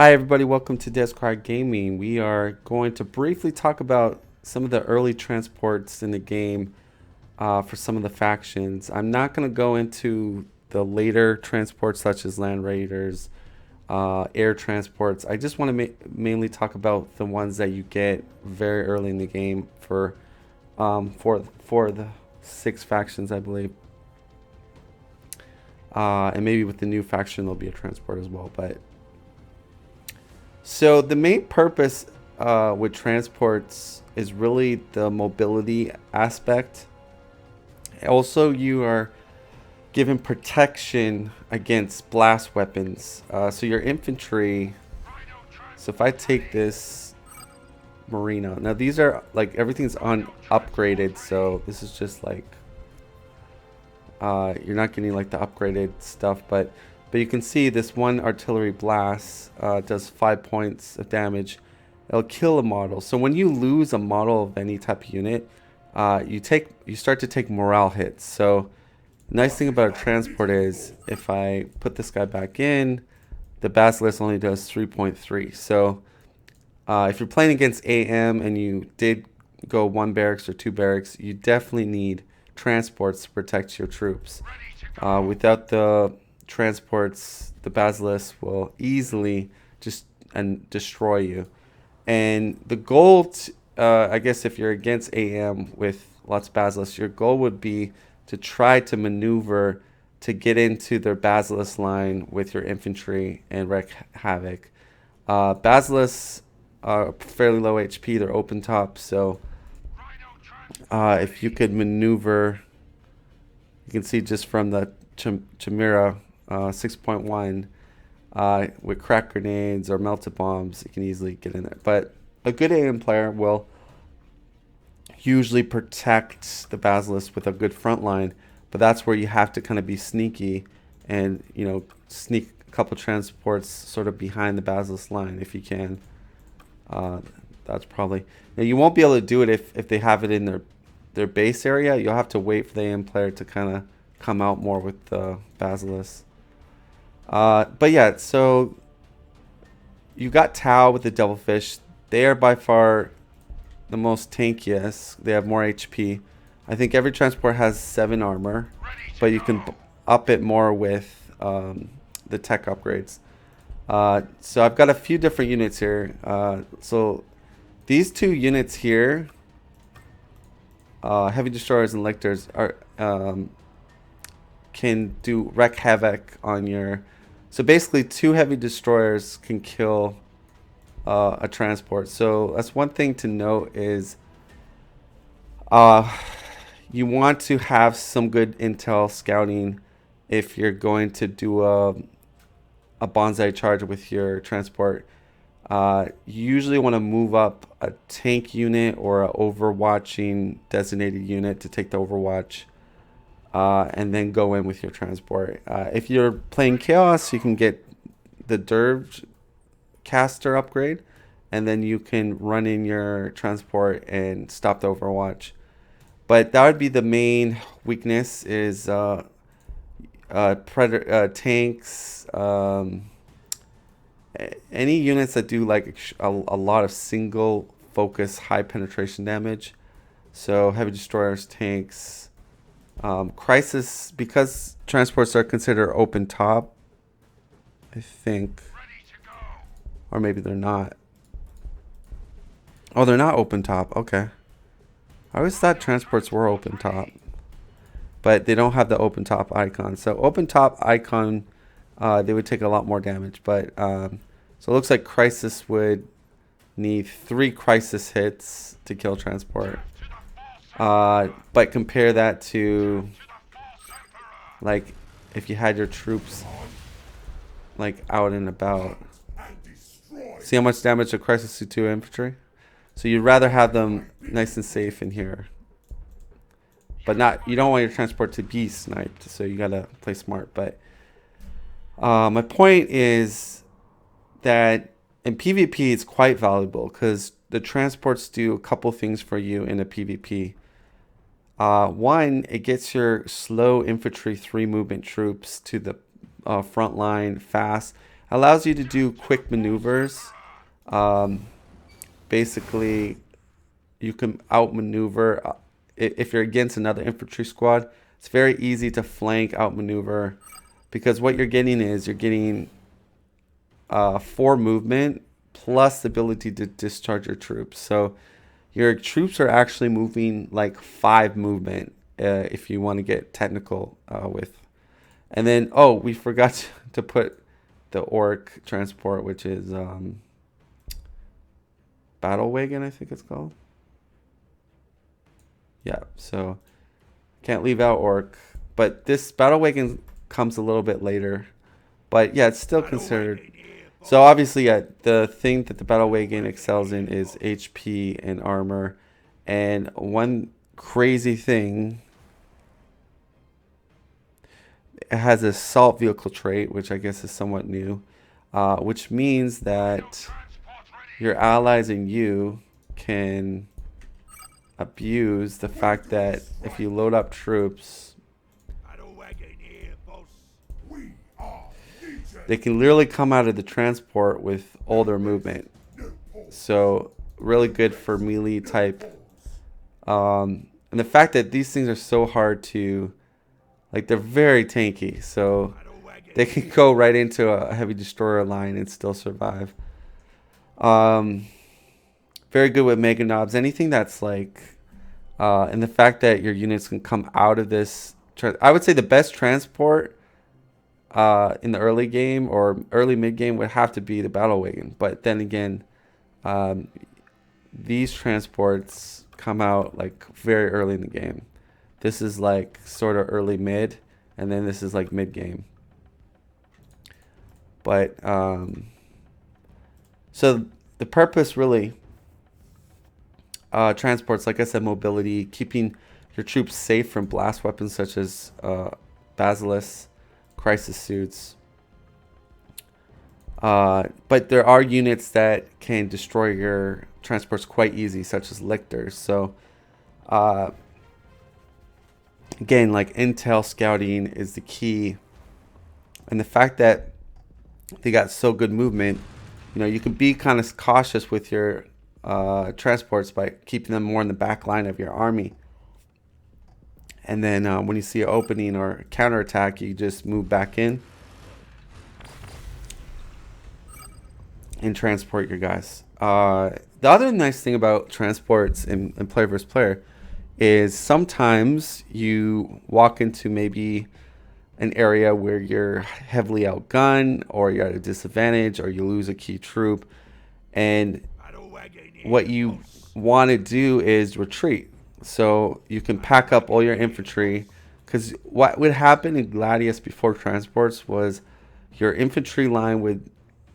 Hi, everybody. Welcome to Descry Gaming. We are going to briefly talk about some of the early transports in the game for some of the factions. I'm not going to go into the later transports such as land raiders, air transports. I just want to mainly talk about the ones that you get very early in the game for the six factions, I believe. And maybe with the new faction, there'll be a transport as well. But so the main purpose with transports is really the mobility aspect. Also, you are given protection against blast weapons. So your infantry. So if I take this Marina, now these are like everything's upgraded. So this is just like you're not getting like the upgraded stuff, but you can see this one artillery blast does 5 points of damage. It'll kill a model. So when you lose a model of any type of unit, you start to take morale hits. So the nice thing about a transport is if I put this guy back in, the basilisk only does 3.3. So if you're playing against AM and you did go one barracks or two barracks, you definitely need transports to protect your troops. Without the transports, the basilisk will easily just destroy you. And the goal, I guess, if you're against AM with lots of basilisks, your goal would be to try to maneuver to get into their basilisk line with your infantry and wreak havoc. Basilisks are fairly low HP; they're open top, so if you could maneuver, you can see just from the Chimera 6.1 with crack grenades or melted bombs, you can easily get in there. But a good AM player will usually protect the basilisk with a good front line, but that's where you have to kind of be sneaky and sneak a couple transports sort of behind the basilisk line if you can. Uh, that's probably now you won't be able to do it if they have it in their base area. You'll have to wait for the AM player to kind of come out more with the basilisk. But yeah, so you got Tau with the Devilfish. They are by far the most tankiest. They have more HP. I think every transport has 7 armor, but you can up it more with the tech upgrades. So I've got a few different units here. So these two units here, heavy destroyers and lictors, are can do wreck havoc on your. So basically, 2 heavy destroyers can kill a transport. So that's one thing to note is uh, you want to have some good intel scouting if you're going to do a bonsai charge with your transport. You usually want to move up a tank unit or an overwatching designated unit to take the overwatch, and then go in with your transport. If you're playing chaos, you can get the Dirge caster upgrade, and then you can run in your transport and stop the overwatch. But that would be the main weakness is predator tanks. Any units that do like a lot of single focus high penetration damage. So heavy destroyers, tanks, crisis, because transports are considered open top, I think, or maybe they're not. Oh, they're not open top. Okay, I always thought transports were open top, but they don't have the open top icon. So open top icon, they would take a lot more damage. But so it looks like crisis would need 3 crisis hits to kill transport. But compare that to like if you had your troops like out and about. See how much damage a crisis to infantry? So you'd rather have them nice and safe in here. But not, you don't want your transport to be sniped, so you gotta play smart. But my point is that in PvP it's quite valuable because the transports do a couple things for you in a PvP. One, it gets your slow infantry 3 movement troops to the front line fast. Allows you to do quick maneuvers. Um, Basically, you can outmaneuver if you're against another infantry squad. It's very easy to flank outmaneuver because what you're getting is you're getting 4 movement plus the ability to discharge your troops. So your troops are actually moving like 5 movement if you want to get technical with. And then, oh, we forgot to put the orc transport, which is battle wagon, I think it's called. Yeah, so can't leave out orc, but this battle wagon comes a little bit later. But yeah, it's still considered. So obviously, yeah, the thing that the battle wagon excels in is HP and armor. And one crazy thing, it has a assault vehicle trait, which I guess is somewhat new, which means that your allies and you can abuse the fact that if you load up troops, they can literally come out of the transport with older movement. So really good for melee type. And the fact that these things are so hard to, like, they're very tanky, so they can go right into a heavy destroyer line and still survive. Very good with mega knobs. Anything that's like, and the fact that your units can come out of this. I would say the best transport in the early game or early mid game would have to be the battle wagon. But then again, these transports come out like very early in the game. This is like sort of early mid, and then this is like mid game. But so the purpose really, transports, like I said, mobility, keeping your troops safe from blast weapons such as basilisks, crisis suits. But there are units that can destroy your transports quite easy, such as lictors. So again, like intel scouting is the key, and the fact that they got so good movement, you know, you can be kind of cautious with your transports by keeping them more in the back line of your army. And then when you see an opening or counterattack, you just move back in and transport your guys. The other nice thing about transports in player versus player is sometimes you walk into maybe an area where you're heavily outgunned, or you're at a disadvantage, or you lose a key troop, and what you want to do is retreat. So you can pack up all your infantry, because what would happen in Gladius before transports was your infantry line would,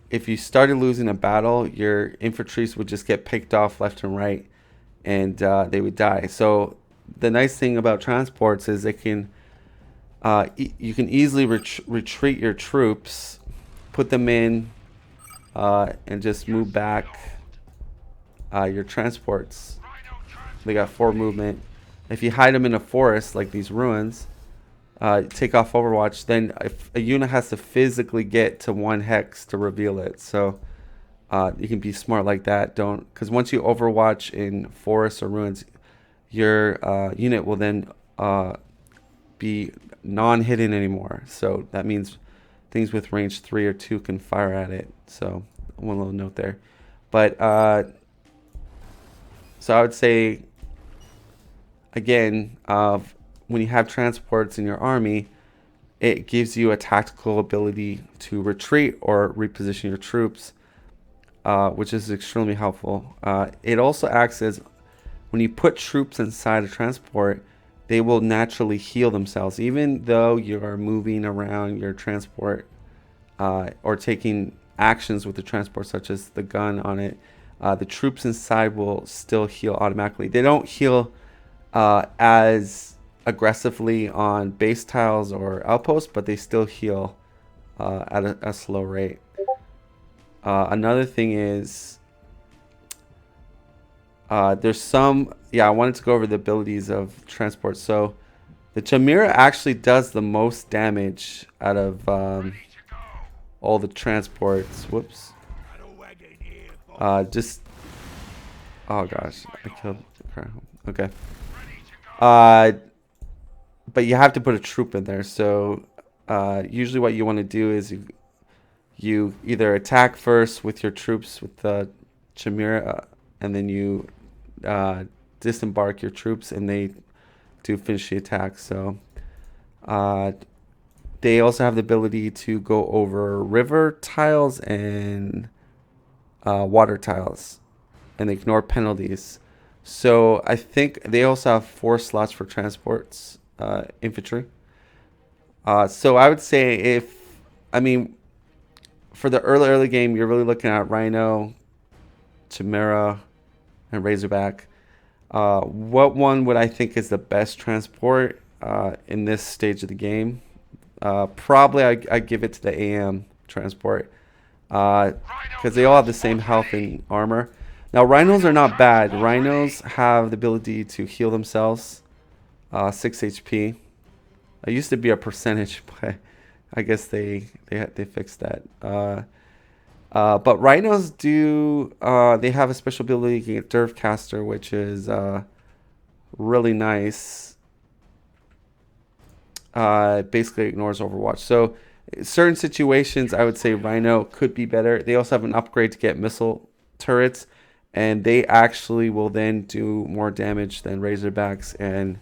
if you started losing a battle, your infantry would just get picked off left and right, and they would die. So the nice thing about transports is they can, you can easily retreat your troops, put them in, and just move back your transports. They got 4 movement. If you hide them in a forest like these ruins, take off Overwatch, then if a unit has to physically get to 1 hex to reveal it. So you can be smart like that. Don't, because once you Overwatch in forests or ruins, your unit will then be non-hidden anymore. So that means things with range 3 or 2 can fire at it. So one little note there. But so I would say, again, when you have transports in your army, it gives you a tactical ability to retreat or reposition your troops, which is extremely helpful. It also acts as, when you put troops inside a transport, they will naturally heal themselves, even though you are moving around your transport or taking actions with the transport, such as the gun on it. The troops inside will still heal automatically. They don't heal as aggressively on base tiles or outposts, but they still heal at a slow rate. Another thing is, there's some, I wanted to go over the abilities of transport. So the Chimera actually does the most damage out of all the transports. Whoops. Just, oh gosh, I killed the crown. Okay. But you have to put a troop in there. So usually what you want to do is you either attack first with your troops with the Chimera, and then you disembark your troops, and they do finish the attack. So they also have the ability to go over river tiles and water tiles and ignore penalties. So I think they also have 4 slots for transports, infantry. So I would say I mean, for the early game, you're really looking at Rhino, Chimera, and Razorback. What one would I think is the best transport in this stage of the game? Probably I give it to the AM transport, because they all have the same health and armor. Now rhinos are not bad. Rhinos have the ability to heal themselves, 6 HP. It used to be a percentage, but I guess they fixed that. But rhinos do they have a special ability to get Derfcaster, which is really nice. Basically ignores Overwatch. So certain situations, I would say Rhino could be better. They also have an upgrade to get missile turrets, and they actually will then do more damage than Razorbacks and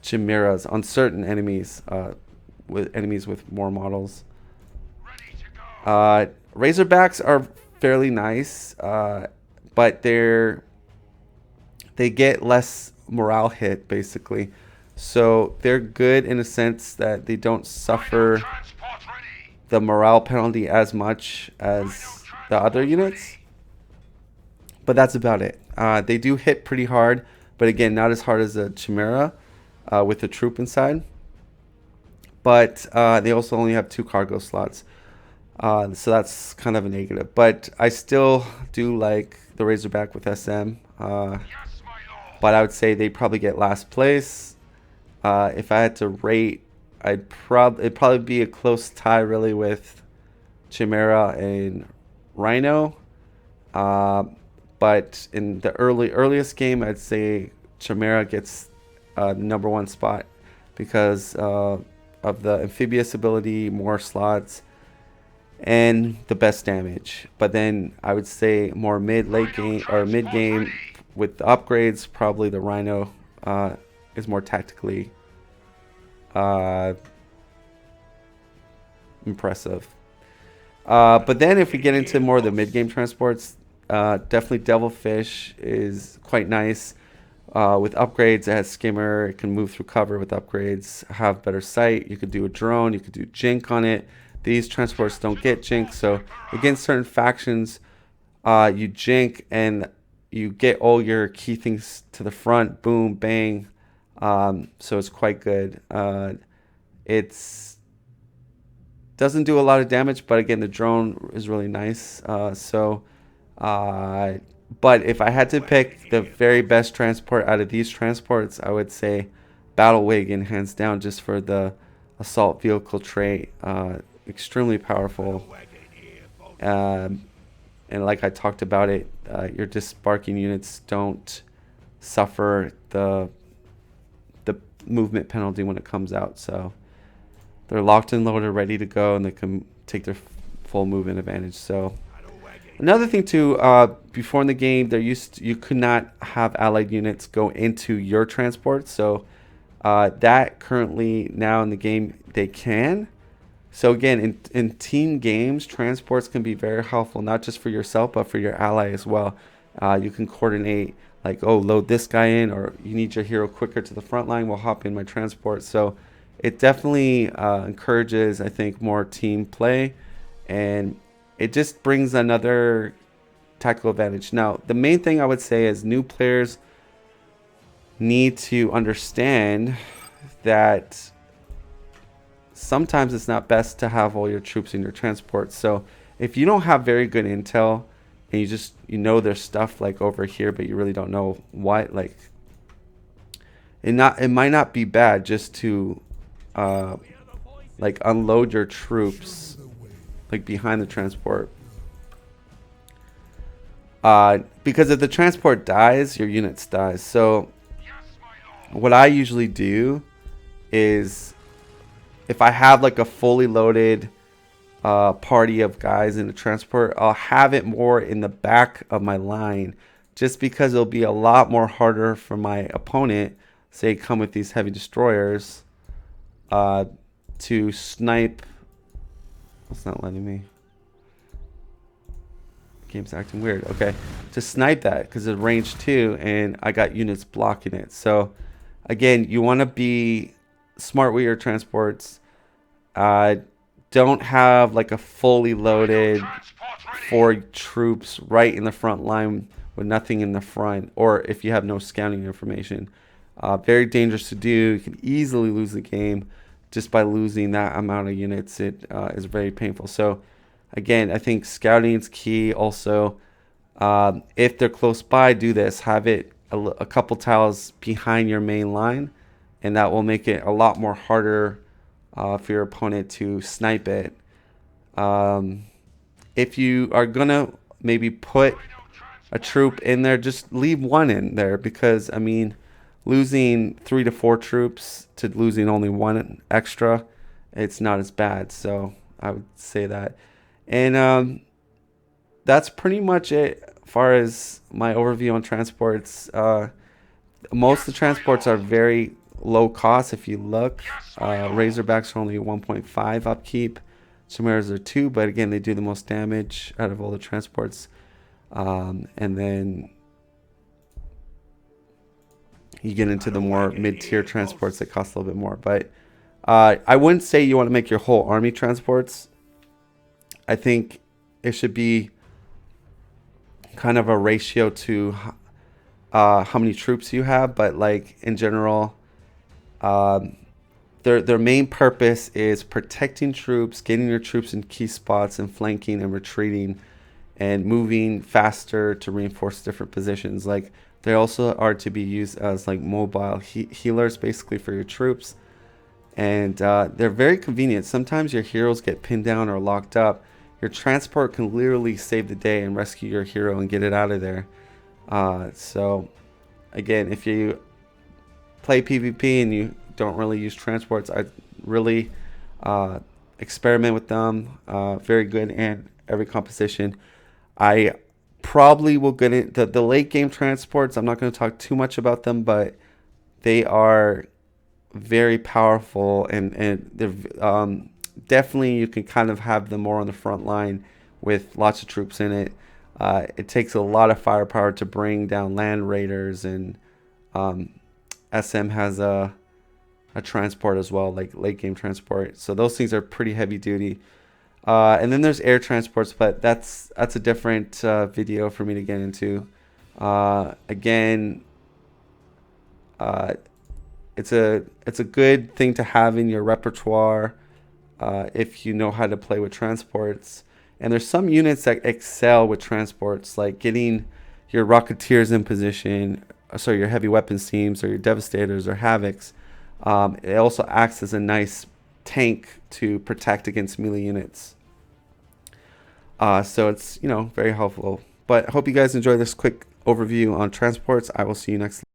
Chimeras on certain enemies, with more models. Razorbacks are fairly nice, but they get less morale hit basically. So they're good in a sense that they don't suffer the morale penalty as much as the other units. But that's about it. They do hit pretty hard, but again, not as hard as a Chimera with a troop inside. But they also only have 2 cargo slots. So that's kind of a negative. But I still do like the Razorback with SM. But I would say they probably get last place. If I had to rate, it'd probably be a close tie really with Chimera and Rhino. But in the earliest game, I'd say Chimera gets number 1 spot because of the amphibious ability, more slots, and the best damage. But then I would say more late game or mid game with the upgrades, probably the Rhino is more tactically impressive. But then if we get into more of the mid game transports, definitely Devilfish is quite nice. With upgrades, it has skimmer. It can move through cover with upgrades. Have better sight. You could do a drone. You could do jink on it. These transports don't get jink, so against certain factions, you jink and you get all your key things to the front. Boom, bang. So it's quite good. It's doesn't do a lot of damage, but again, the drone is really nice. But if I had to pick the very best transport out of these transports, I would say Battle Wagon, hands down, just for the assault vehicle trait. Extremely powerful. And like I talked about it, your disembarking units don't suffer the movement penalty when it comes out. So they're locked and loaded, ready to go, and they can take their full movement advantage. So another thing too, before in the game, you could not have allied units go into your transport. So that currently now in the game they can. So again, in team games, transports can be very helpful, not just for yourself, but for your ally as well. You can coordinate, like, oh, load this guy in, or you need your hero quicker to the front line, we'll hop in my transport. So it definitely encourages, I think, more team play, and it just brings another tactical advantage. Now, the main thing I would say is new players need to understand that sometimes it's not best to have all your troops in your transport. So if you don't have very good intel and you know there's stuff like over here, but you really don't know what, like, it might not be bad just to like unload your troops like behind the transport. Because if the transport dies, your units dies. So what I usually do is, if I have like a fully loaded party of guys in the transport, I'll have it more in the back of my line, just because it'll be a lot more harder for my opponent, say come with these heavy destroyers, to snipe. It's not letting me. Game's acting weird. Okay, to snipe that because it's range 2 and I got units blocking it. So again, you want to be smart with your transports. Don't have like a fully loaded 4 troops right in the front line with nothing in the front, or if you have no scouting information. Very dangerous to do. You can easily lose the game just by losing that amount of units. It is very painful. So again, I think scouting is key. Also, if they're close by, do this. Have it a couple tiles behind your main line, and that will make it a lot more harder for your opponent to snipe it. If you are gonna maybe put a troop in there, just leave one in there, because I mean, losing 3 to 4 troops to losing only 1 extra, it's not as bad. So I would say that. And that's pretty much it as far as my overview on transports. Most of the transports are very low cost. If you look, Razorbacks are only 1.5 upkeep. Chimeras are 2, but again, they do the most damage out of all the transports. And then you get into the more mid-tier transports that cost a little bit more. But I wouldn't say you want to make your whole army transports. I think it should be kind of a ratio to how many troops you have. But like in general, their main purpose is protecting troops, getting your troops in key spots, and flanking and retreating, and moving faster to reinforce different positions. Like, they also are to be used as like mobile healers, basically, for your troops. And they're very convenient. Sometimes your heroes get pinned down or locked up. Your transport can literally save the day and rescue your hero and get it out of there. So again, if you play PvP and you don't really use transports, I really experiment with them. Very good in every composition. I probably will get into the late game transports. I'm not going to talk too much about them, but they are very powerful, and they're definitely, you can kind of have them more on the front line with lots of troops in it. It takes a lot of firepower to bring down land raiders, and SM has a transport as well, like late game transport. So those things are pretty heavy duty. And then there's air transports, but that's a different video for me to get into. Again, it's a good thing to have in your repertoire if you know how to play with transports. And there's some units that excel with transports, like getting your Rocketeers in position, so your heavy weapons teams, or your Devastators or Havocs. It also acts as a nice tank to protect against melee units. So it's, very helpful. But I hope you guys enjoy this quick overview on transports. I will see you next time.